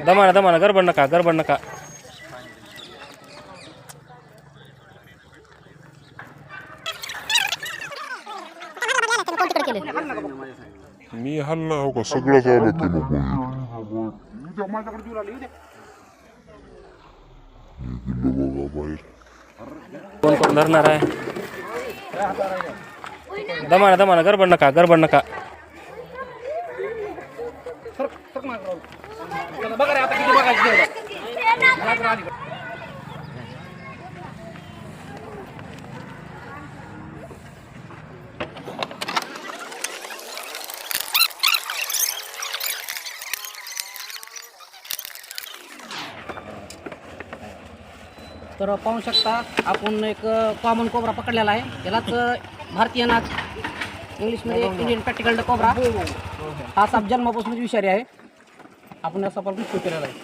दमाना दमाना गडबड नका गडबड नका. मी हल्ला हो का सगळंच आलं ते नको बघा बाहेर. कोण कोण धरणार आहे. दमाना दमाना गडबड नका गडबड नका. तर पाहू शकता आपण एक कॉमन कोबरा पकडलेला आहे. यालाच भारतीय नाग इंग्लिशमध्ये इंडियन प्रॅक्टिकल कोबरा. हा साप जन्मापासूनच विषारी आहे. आपण या सापाला मृत्यू केलेला आहे.